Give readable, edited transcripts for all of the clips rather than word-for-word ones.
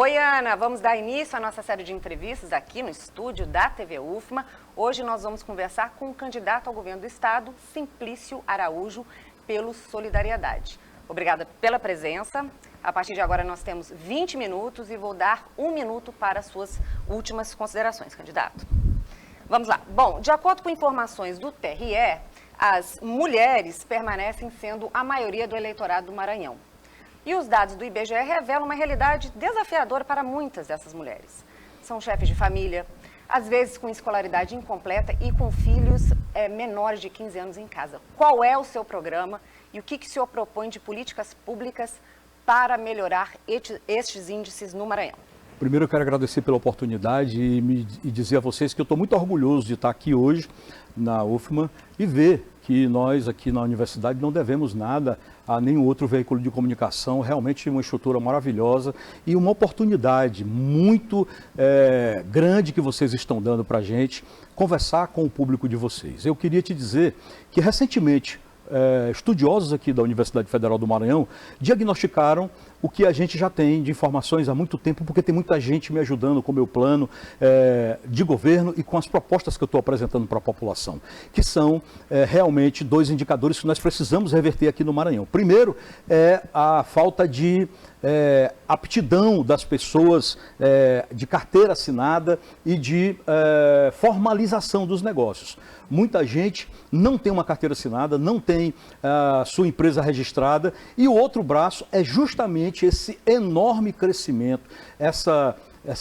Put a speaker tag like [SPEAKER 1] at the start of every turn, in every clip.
[SPEAKER 1] Oi, Ana, vamos dar início à nossa série de entrevistas aqui no estúdio da TV UFMA. Hoje nós vamos conversar com o candidato ao governo do estado, Simplício Araújo, pelo Solidariedade. Obrigada pela presença. A partir de agora nós temos 20 minutos e vou dar 1 minuto para as suas últimas considerações, candidato. Vamos lá. Bom, de acordo com informações do TRE, as mulheres permanecem sendo a maioria do eleitorado do Maranhão. E os dados do IBGE revelam uma realidade desafiadora para muitas dessas mulheres. São chefes de família, às vezes com escolaridade incompleta e com filhos menores de 15 anos em casa. Qual é o seu programa e o que o senhor propõe de políticas públicas para melhorar estes índices no Maranhão?
[SPEAKER 2] Primeiro eu quero agradecer pela oportunidade e dizer a vocês que eu estou muito orgulhoso de estar aqui hoje na UFMA e ver que nós aqui na universidade não devemos nada a nenhum outro veículo de comunicação, realmente uma estrutura maravilhosa e uma oportunidade muito grande que vocês estão dando para a gente conversar com o público de vocês. Eu queria te dizer que recentemente estudiosos aqui da Universidade Federal do Maranhão diagnosticaram o que a gente já tem de informações há muito tempo, porque tem muita gente me ajudando com o meu plano de governo e com as propostas que eu estou apresentando para a população, que são realmente 2 indicadores que nós precisamos reverter aqui no Maranhão. Primeiro é a falta de aptidão das pessoas de carteira assinada e de formalização dos negócios. Muita gente não tem uma carteira assinada, não tem a sua empresa registrada e o outro braço é justamente esse enorme crescimento, essa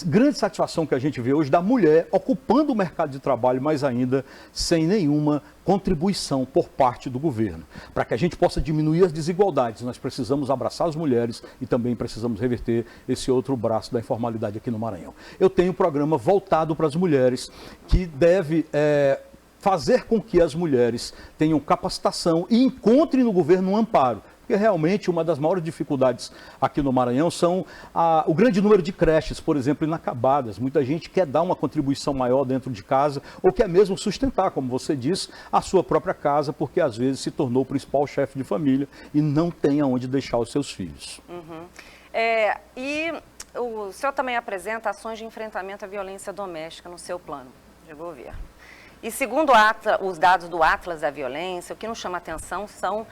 [SPEAKER 2] grande satisfação que a gente vê hoje da mulher ocupando o mercado de trabalho, mas ainda sem nenhuma contribuição por parte do governo. Para que a gente possa diminuir as desigualdades, nós precisamos abraçar as mulheres e também precisamos reverter esse outro braço da informalidade aqui no Maranhão. Eu tenho um programa voltado para as mulheres que deve fazer com que as mulheres tenham capacitação e encontrem no governo um amparo. Porque realmente uma das maiores dificuldades aqui no Maranhão são o grande número de creches, por exemplo, inacabadas. Muita gente quer dar uma contribuição maior dentro de casa ou quer mesmo sustentar, como você disse, a sua própria casa, porque às vezes se tornou o principal chefe de família e não tem aonde deixar os seus filhos.
[SPEAKER 1] Uhum. E o senhor também apresenta ações de enfrentamento à violência doméstica no seu plano de governo. E segundo os dados do Atlas da Violência, o que nos chama atenção são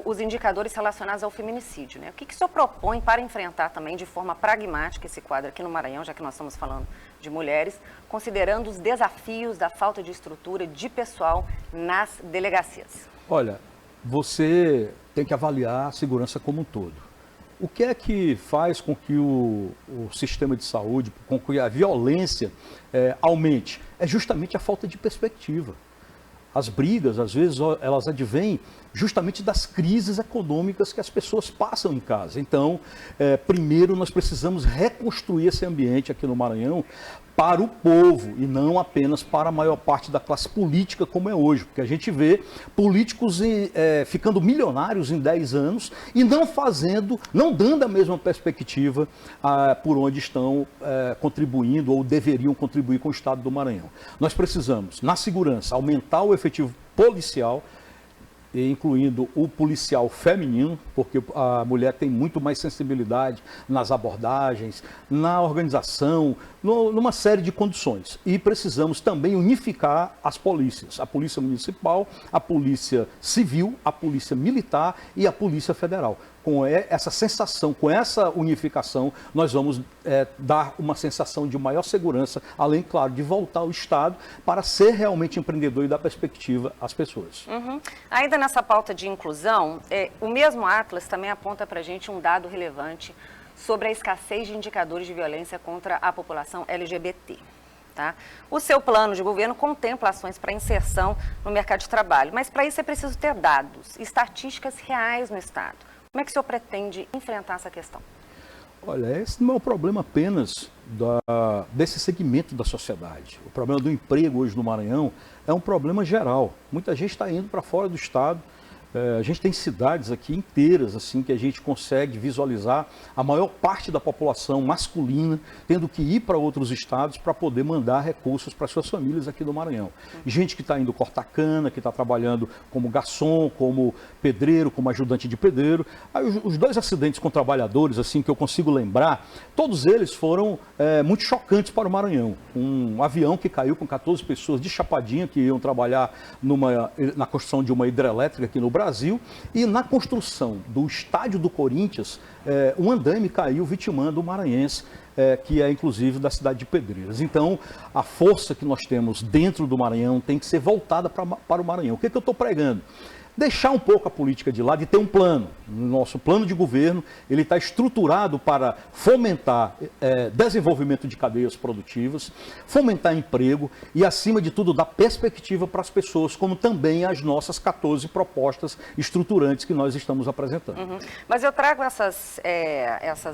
[SPEAKER 1] os indicadores relacionados ao feminicídio, né? O que o senhor propõe para enfrentar também de forma pragmática esse quadro aqui no Maranhão, já que nós estamos falando de mulheres, considerando os desafios da falta de estrutura de pessoal nas delegacias?
[SPEAKER 2] Olha, você tem que avaliar a segurança como um todo. O que é que faz com que o sistema de saúde, com que a violência aumente? É justamente a falta de perspectiva. As brigas, às vezes, elas advêm justamente das crises econômicas que as pessoas passam em casa. Então, primeiro nós precisamos reconstruir esse ambiente aqui no Maranhão para o povo e não apenas para a maior parte da classe política como é hoje, porque a gente vê políticos ficando milionários em 10 anos e não dando a mesma perspectiva por onde estão contribuindo ou deveriam contribuir com o Estado do Maranhão. Nós precisamos, na segurança, aumentar o efetivo policial, incluindo o policial feminino, porque a mulher tem muito mais sensibilidade nas abordagens, na organização, numa série de condições. E precisamos também unificar as polícias, a polícia municipal, a polícia civil, a polícia militar e a polícia federal. Com essa sensação, com essa unificação, nós vamos dar uma sensação de maior segurança, além, claro, de voltar ao Estado para ser realmente empreendedor e dar perspectiva às pessoas.
[SPEAKER 1] Uhum. Ainda nessa pauta de inclusão, o mesmo Atlas também aponta para a gente um dado relevante sobre a escassez de indicadores de violência contra a população LGBT. Tá? O seu plano de governo contempla ações para inserção no mercado de trabalho, mas para isso é preciso ter dados, estatísticas reais no Estado. Como é que o senhor pretende enfrentar essa questão?
[SPEAKER 2] Olha, esse não é o problema apenas desse segmento da sociedade. O problema do emprego hoje no Maranhão é um problema geral. Muita gente está indo para fora do Estado, A gente tem cidades aqui inteiras assim que a gente consegue visualizar a maior parte da população masculina tendo que ir para outros estados para poder mandar recursos para suas famílias aqui do Maranhão. Gente que está indo cortar cana, que está trabalhando como garçom, como pedreiro, como ajudante de pedreiro. Aí, os 2 acidentes com trabalhadores assim que eu consigo lembrar, todos eles foram muito chocantes para o Maranhão. Um avião que caiu com 14 pessoas de Chapadinha que iam trabalhar na construção de uma hidrelétrica aqui no Brasil, e na construção do estádio do Corinthians, um andaime caiu vitimando o maranhense, que é inclusive da cidade de Pedreiras. Então, a força que nós temos dentro do Maranhão tem que ser voltada para o Maranhão. O que eu estou pregando? Deixar um pouco a política de lado e ter um plano. Nosso plano de governo, ele está estruturado para fomentar desenvolvimento de cadeias produtivas, fomentar emprego e, acima de tudo, dar perspectiva para as pessoas, como também as nossas 14 propostas estruturantes que nós estamos apresentando.
[SPEAKER 1] Mas eu trago essas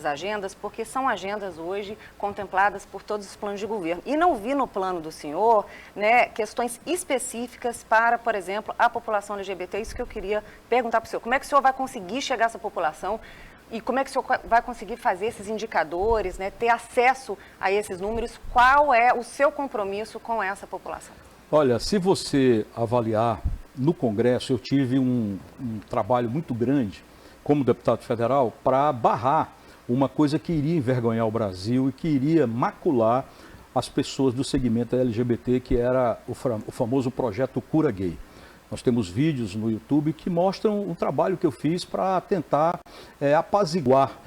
[SPEAKER 1] agendas porque são agendas hoje contempladas por todos os planos de governo. E não vi no plano do senhor, né, questões específicas para, por exemplo, a população LGBT. Isso que eu queria perguntar para o senhor. Como é que o senhor vai conseguir chegar a essa população e como é que o senhor vai conseguir fazer esses indicadores, né, ter acesso a esses números? Qual é o seu compromisso com essa população?
[SPEAKER 2] Olha, se você avaliar no Congresso, eu tive um trabalho muito grande como deputado federal para barrar uma coisa que iria envergonhar o Brasil e que iria macular as pessoas do segmento LGBT, que era o famoso projeto Cura Gay. Nós temos vídeos no YouTube que mostram o trabalho que eu fiz para tentar apaziguar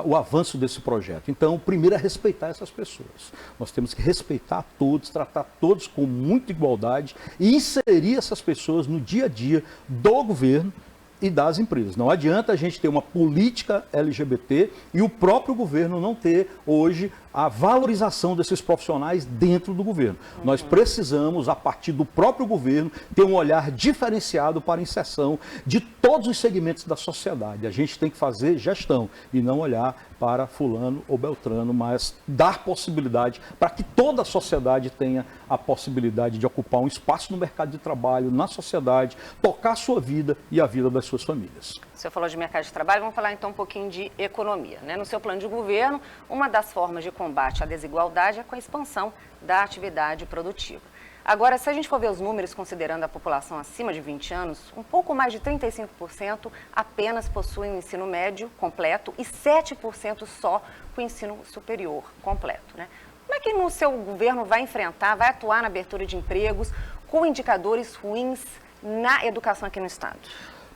[SPEAKER 2] o avanço desse projeto. Então, primeiro é respeitar essas pessoas. Nós temos que respeitar todos, tratar todos com muita igualdade e inserir essas pessoas no dia a dia do governo e das empresas. Não adianta a gente ter uma política LGBT e o próprio governo não ter hoje a valorização desses profissionais dentro do governo. Nós precisamos, a partir do próprio governo, ter um olhar diferenciado para a inserção de todos os segmentos da sociedade. A gente tem que fazer gestão e não olhar para fulano ou beltrano, mas dar possibilidade para que toda a sociedade tenha a possibilidade de ocupar um espaço no mercado de trabalho, na sociedade, tocar a sua vida e a vida das suas famílias.
[SPEAKER 1] O senhor falou de mercado de trabalho, vamos falar então um pouquinho de economia, né? No seu plano de governo, uma das formas de combate à desigualdade é com a expansão da atividade produtiva. Agora, se a gente for ver os números considerando a população acima de 20 anos, um pouco mais de 35% apenas possuem o ensino médio completo e 7% só com o ensino superior completo, né? Como é que no seu governo vai enfrentar, vai atuar na abertura de empregos com indicadores ruins na educação aqui no estado?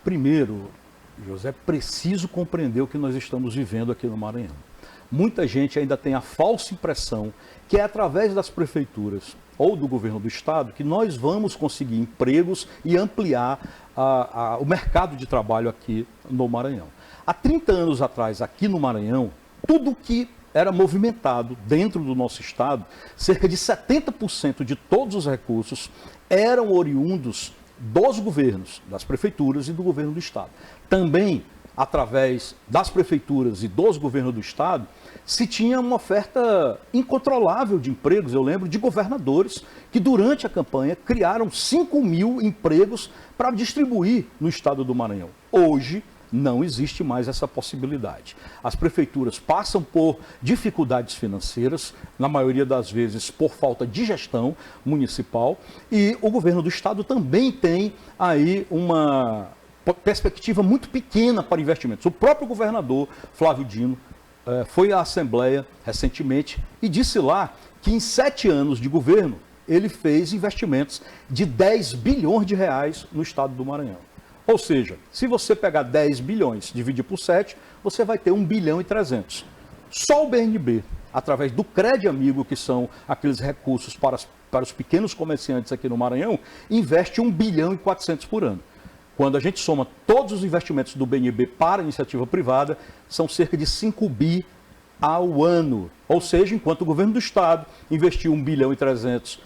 [SPEAKER 2] Primeiro, José, é preciso compreender o que nós estamos vivendo aqui no Maranhão. Muita gente ainda tem a falsa impressão que é através das prefeituras ou do governo do estado que nós vamos conseguir empregos e ampliar o mercado de trabalho aqui no Maranhão. Há 30 anos atrás, aqui no Maranhão, tudo que era movimentado dentro do nosso estado, cerca de 70% de todos os recursos eram oriundos dos governos, das prefeituras e do governo do estado. Também, através das prefeituras e dos governos do estado, se tinha uma oferta incontrolável de empregos. Eu lembro de governadores que durante a campanha criaram 5.000 empregos para distribuir no estado do Maranhão. Hoje, não existe mais essa possibilidade. As prefeituras passam por dificuldades financeiras, na maioria das vezes por falta de gestão municipal, e o governo do estado também tem aí uma perspectiva muito pequena para investimentos. O próprio governador Flávio Dino foi à Assembleia recentemente e disse lá que em 7 anos de governo ele fez investimentos de 10 bilhões de reais no estado do Maranhão. Ou seja, se você pegar 10 bilhões e dividir por 7, você vai ter 1 bilhão e 300. Só o BNB, através do Crédito Amigo, que são aqueles recursos para os pequenos comerciantes aqui no Maranhão, investe 1 bilhão e 400 por ano. Quando a gente soma todos os investimentos do BNB para a iniciativa privada, são cerca de 5 bi ao ano. Ou seja, enquanto o governo do estado investiu 1 bilhão e 300,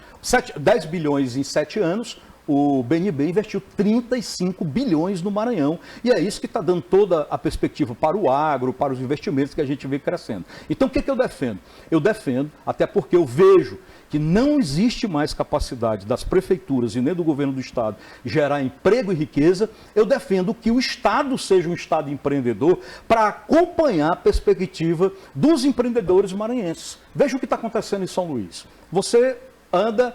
[SPEAKER 2] 10 bilhões em 7 anos, o BNB investiu 35 bilhões no Maranhão e é isso que está dando toda a perspectiva para o agro, para os investimentos que a gente vê crescendo. Então, o que eu defendo? Eu defendo, até porque eu vejo que não existe mais capacidade das prefeituras e nem do governo do Estado gerar emprego e riqueza, eu defendo que o Estado seja um Estado empreendedor para acompanhar a perspectiva dos empreendedores maranhenses. Veja o que está acontecendo em São Luís. Você anda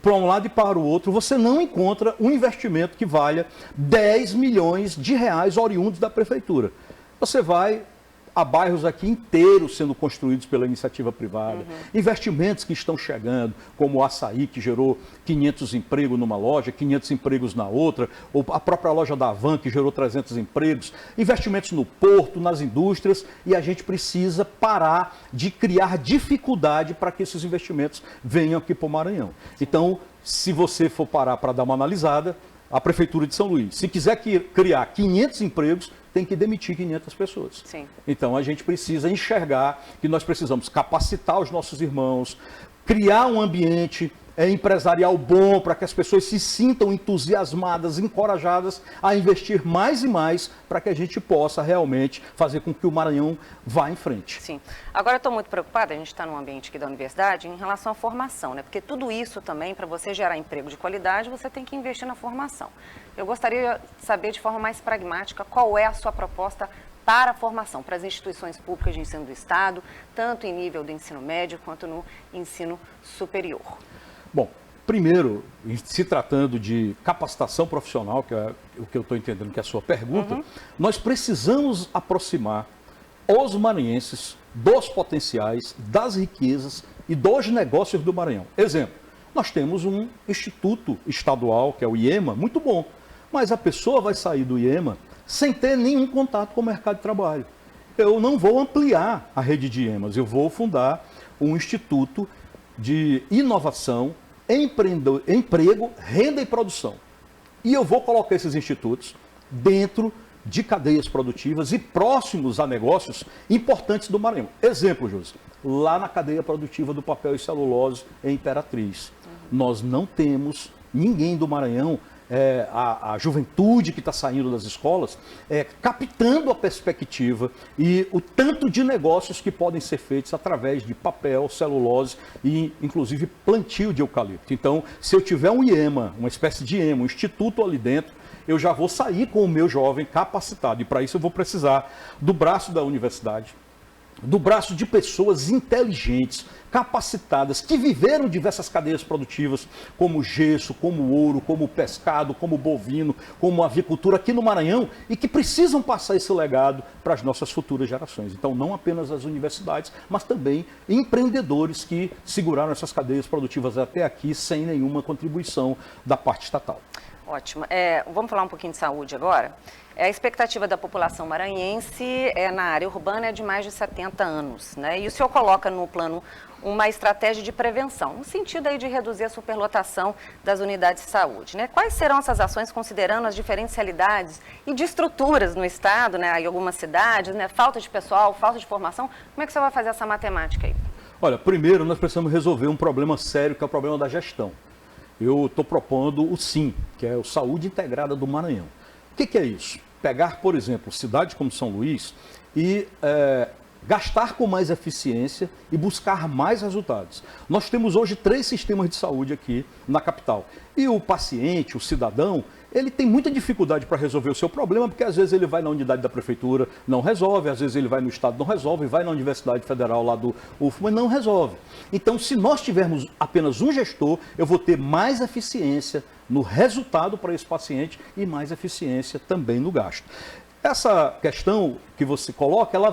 [SPEAKER 2] para um lado e para o outro, você não encontra um investimento que valha 10 milhões de reais oriundos da prefeitura. Você vai a bairros aqui inteiros sendo construídos pela iniciativa privada, investimentos que estão chegando, como o Açaí, que gerou 500 empregos numa loja, 500 empregos na outra, ou a própria loja da Havan, que gerou 300 empregos, investimentos no porto, nas indústrias, e a gente precisa parar de criar dificuldade para que esses investimentos venham aqui para o Maranhão. Então, se você for parar para dar uma analisada, a Prefeitura de São Luís, se quiser criar 500 empregos, tem que demitir 500 pessoas.
[SPEAKER 1] Sim.
[SPEAKER 2] Então, a gente precisa enxergar que nós precisamos capacitar os nossos irmãos, criar um ambiente empresarial bom para que as pessoas se sintam entusiasmadas, encorajadas a investir mais e mais para que a gente possa realmente fazer com que o Maranhão vá em frente.
[SPEAKER 1] Sim. Agora, eu estou muito preocupada, a gente está num ambiente aqui da universidade, em relação à formação, né? Porque tudo isso também, para você gerar emprego de qualidade, você tem que investir na formação. Eu gostaria de saber de forma mais pragmática qual é a sua proposta para a formação, para as instituições públicas de ensino do Estado, tanto em nível do ensino médio quanto no ensino superior.
[SPEAKER 2] Bom, primeiro, se tratando de capacitação profissional, que é o que eu estou entendendo que é a sua pergunta, nós precisamos aproximar os maranhenses dos potenciais, das riquezas e dos negócios do Maranhão. Exemplo, nós temos um instituto estadual, que é o IEMA, muito bom, mas a pessoa vai sair do IEMA sem ter nenhum contato com o mercado de trabalho. Eu não vou ampliar a rede de IEMAs, eu vou fundar um instituto de inovação, emprego, renda e produção. E eu vou colocar esses institutos dentro de cadeias produtivas e próximos a negócios importantes do Maranhão. Exemplo, José, lá na cadeia produtiva do papel e celulose em Imperatriz. Nós não temos ninguém do Maranhão, a juventude que está saindo das escolas, captando a perspectiva e o tanto de negócios que podem ser feitos através de papel, celulose e, inclusive, plantio de eucalipto. Então, se eu tiver um IEMA, uma espécie de IEMA, um instituto ali dentro, eu já vou sair com o meu jovem capacitado. E, para isso, eu vou precisar do braço da universidade, do braço de pessoas inteligentes, capacitadas, que viveram diversas cadeias produtivas, como gesso, como ouro, como pescado, como bovino, como avicultura aqui no Maranhão, e que precisam passar esse legado para as nossas futuras gerações. Então, não apenas as universidades, mas também empreendedores que seguraram essas cadeias produtivas até aqui sem nenhuma contribuição da parte estatal.
[SPEAKER 1] Ótimo. Vamos falar um pouquinho de saúde agora? A expectativa da população maranhense na área urbana é de mais de 70 anos, né? E o senhor coloca no plano uma estratégia de prevenção, no sentido aí de reduzir a superlotação das unidades de saúde, né? Quais serão essas ações considerando as diferentes realidades e de estruturas no estado, né? Em algumas cidades, né? Falta de pessoal, falta de formação. Como é que você vai fazer essa matemática aí?
[SPEAKER 2] Olha, primeiro nós precisamos resolver um problema sério, que é o problema da gestão. Eu estou propondo o SIM, que é o Saúde Integrada do Maranhão. O que é isso? Pegar, por exemplo, cidades como São Luís e gastar com mais eficiência e buscar mais resultados. Nós temos hoje 3 sistemas de saúde aqui na capital. E o paciente, o cidadão, ele tem muita dificuldade para resolver o seu problema, porque às vezes ele vai na unidade da prefeitura, não resolve, às vezes ele vai no estado, não resolve, vai na Universidade Federal lá do UFMA, não resolve. Então, se nós tivermos apenas um gestor, eu vou ter mais eficiência no resultado para esse paciente e mais eficiência também no gasto. Essa questão que você coloca, ela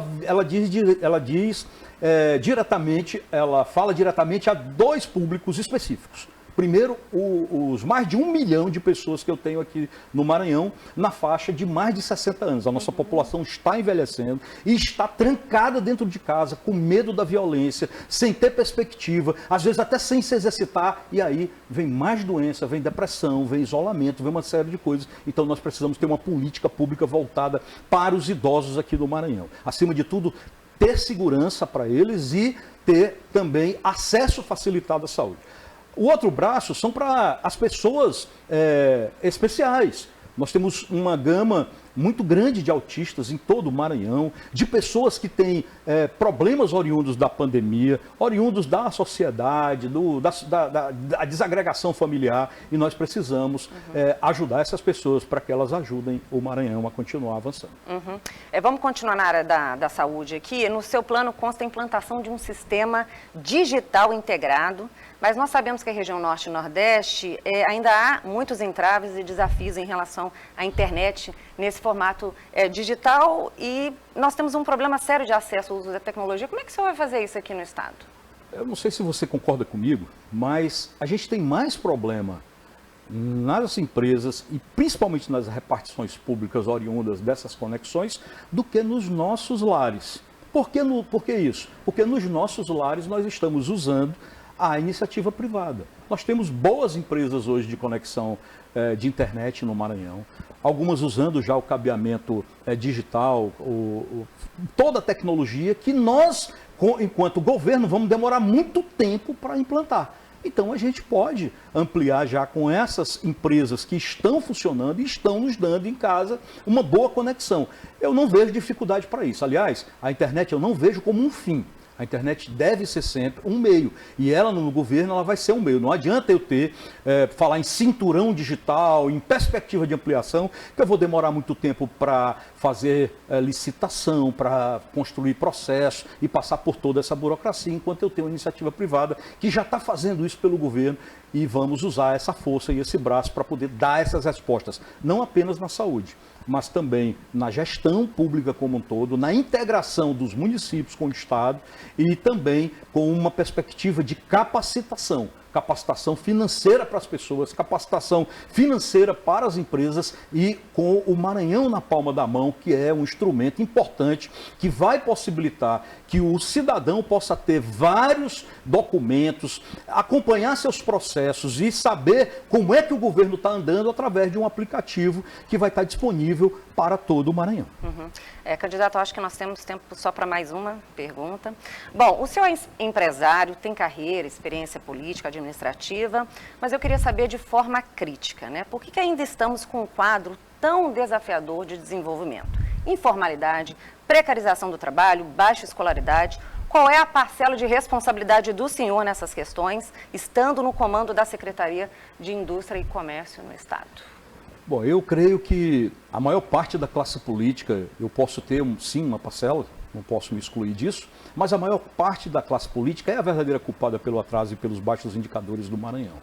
[SPEAKER 2] fala diretamente a 2 públicos específicos. Primeiro, os mais de 1 milhão de pessoas que eu tenho aqui no Maranhão, na faixa de mais de 60 anos. A nossa população está envelhecendo e está trancada dentro de casa, com medo da violência, sem ter perspectiva, às vezes até sem se exercitar, e aí vem mais doença, vem depressão, vem isolamento, vem uma série de coisas. Então nós precisamos ter uma política pública voltada para os idosos aqui do Maranhão. Acima de tudo, ter segurança para eles e ter também acesso facilitado à saúde. O outro braço são para as pessoas especiais. Nós temos uma gama muito grande de autistas em todo o Maranhão, de pessoas que têm problemas oriundos da pandemia, oriundos da sociedade, da desagregação familiar, e nós precisamos ajudar essas pessoas para que elas ajudem o Maranhão a continuar avançando.
[SPEAKER 1] Vamos continuar na área da saúde aqui. No seu plano consta a implantação de um sistema digital integrado, mas nós sabemos que a região Norte e Nordeste ainda há muitos entraves e desafios em relação à internet nesse formato digital, e nós temos um problema sério de acesso ao uso da tecnologia. Como é que o senhor vai fazer isso aqui no Estado?
[SPEAKER 2] Eu não sei se você concorda comigo, mas a gente tem mais problema nas empresas e principalmente nas repartições públicas oriundas dessas conexões do que nos nossos lares. Por que isso? Porque nos nossos lares nós estamos usando a iniciativa privada. Nós temos boas empresas hoje de conexão de internet no Maranhão, algumas usando já o cabeamento digital, toda a tecnologia que nós, enquanto governo, vamos demorar muito tempo para implantar. Então a gente pode ampliar já com essas empresas que estão funcionando e estão nos dando em casa uma boa conexão. Eu não vejo dificuldade para isso. Aliás, a internet eu não vejo como um fim. A internet deve ser sempre um meio, e ela no governo ela vai ser um meio. Não adianta eu falar em cinturão digital, em perspectiva de ampliação, que eu vou demorar muito tempo para fazer licitação, para construir processo e passar por toda essa burocracia, enquanto eu tenho uma iniciativa privada que já está fazendo isso pelo governo, e vamos usar essa força e esse braço para poder dar essas respostas, não apenas na saúde, mas também na gestão pública como um todo, na integração dos municípios com o Estado e também com uma perspectiva de capacitação financeira para as pessoas, capacitação financeira para as empresas, e com o Maranhão na palma da mão, que é um instrumento importante que vai possibilitar que o cidadão possa ter vários documentos, acompanhar seus processos e saber como é que o governo está andando através de um aplicativo que vai estar disponível para todo o Maranhão.
[SPEAKER 1] Candidato, eu acho que nós temos tempo só para mais uma pergunta. Bom, o senhor é empresário, tem carreira, experiência política, administrativa, mas eu queria saber de forma crítica, né? Por que ainda estamos com um quadro tão desafiador de desenvolvimento? Informalidade, precarização do trabalho, baixa escolaridade. Qual é a parcela de responsabilidade do senhor nessas questões, estando no comando da Secretaria de Indústria e Comércio no Estado?
[SPEAKER 2] Bom, eu creio que a maior parte da classe política, eu posso ter sim uma parcela, não posso me excluir disso, mas a maior parte da classe política é a verdadeira culpada pelo atraso e pelos baixos indicadores do Maranhão.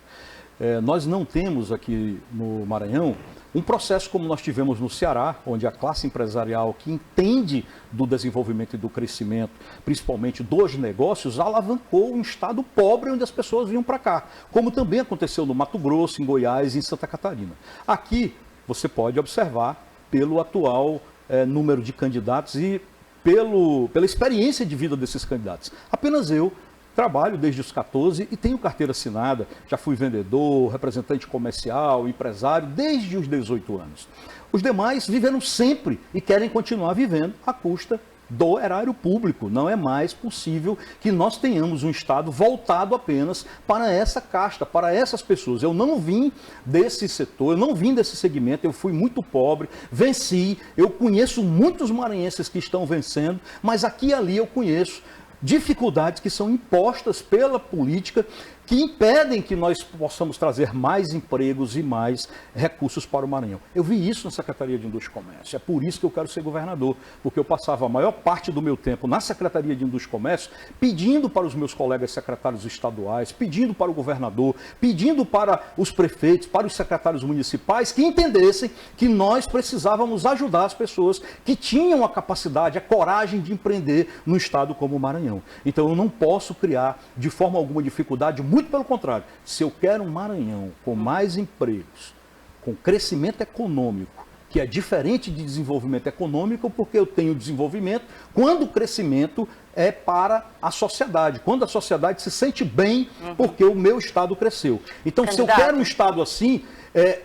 [SPEAKER 2] Nós não temos aqui no Maranhão um processo como nós tivemos no Ceará, onde a classe empresarial que entende do desenvolvimento e do crescimento, principalmente dos negócios, alavancou um estado pobre onde as pessoas vinham para cá, como também aconteceu no Mato Grosso, em Goiás e em Santa Catarina. Aqui você pode observar pelo atual número de candidatos e pela experiência de vida desses candidatos. Apenas eu trabalho desde os 14 e tenho carteira assinada, já fui vendedor, representante comercial, empresário, desde os 18 anos. Os demais viveram sempre e querem continuar vivendo à custa do erário público. Não é mais possível que nós tenhamos um Estado voltado apenas para essa casta, para essas pessoas. Eu não vim desse setor, eu não vim desse segmento, eu fui muito pobre, venci, eu conheço muitos maranhenses que estão vencendo, mas aqui e ali eu conheço dificuldades que são impostas pela política, que impedem que nós possamos trazer mais empregos e mais recursos para o Maranhão. Eu vi isso na Secretaria de Indústria e Comércio. É por isso que eu quero ser governador, porque eu passava a maior parte do meu tempo na Secretaria de Indústria e Comércio, pedindo para os meus colegas secretários estaduais, pedindo para o governador, pedindo para os prefeitos, para os secretários municipais, que entendessem que nós precisávamos ajudar as pessoas que tinham a capacidade, a coragem de empreender no estado como o Maranhão. Então eu não posso criar de forma alguma dificuldade, muito pelo contrário. Se eu quero um Maranhão com mais empregos, com crescimento econômico, que é diferente de desenvolvimento econômico, porque eu tenho desenvolvimento quando o crescimento é para a sociedade, quando a sociedade se sente bem porque o meu estado cresceu. Então, se eu quero um estado assim,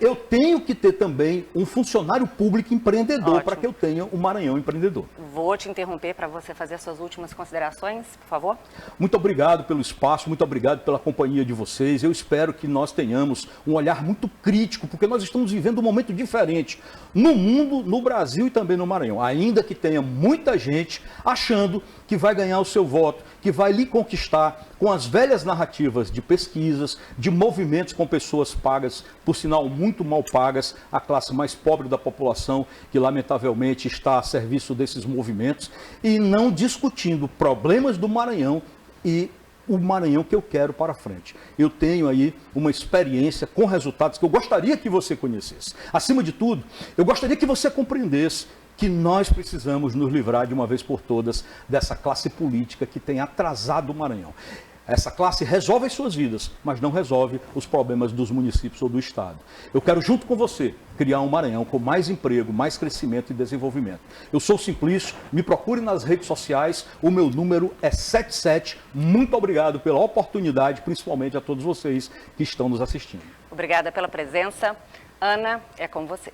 [SPEAKER 2] eu tenho que ter também um funcionário público empreendedor para
[SPEAKER 1] Ótimo.
[SPEAKER 2] que eu tenha um Maranhão empreendedor.
[SPEAKER 1] Vou te interromper para você fazer as suas últimas considerações, por favor.
[SPEAKER 2] Muito obrigado pelo espaço, muito obrigado pela companhia de vocês. Eu espero que nós tenhamos um olhar muito crítico, porque nós estamos vivendo um momento diferente no mundo, no Brasil e também no Maranhão. Ainda que tenha muita gente achando que vai ganhar o seu voto, que vai lhe conquistar com as velhas narrativas de pesquisas, de movimentos com pessoas pagas, por sinal muito mal pagas, a classe mais pobre da população, que lamentavelmente está a serviço desses movimentos, e não discutindo problemas do Maranhão e o Maranhão que eu quero para frente. Eu tenho aí uma experiência com resultados que eu gostaria que você conhecesse. Acima de tudo, eu gostaria que você compreendesse que nós precisamos nos livrar de uma vez por todas dessa classe política que tem atrasado o Maranhão. Essa classe resolve as suas vidas, mas não resolve os problemas dos municípios ou do Estado. Eu quero, junto com você, criar um Maranhão com mais emprego, mais crescimento e desenvolvimento. Eu sou o Simplício, me procure nas redes sociais, o meu número é 77. Muito obrigado pela oportunidade, principalmente a todos vocês que estão nos assistindo.
[SPEAKER 1] Obrigada pela presença. Ana, é com você.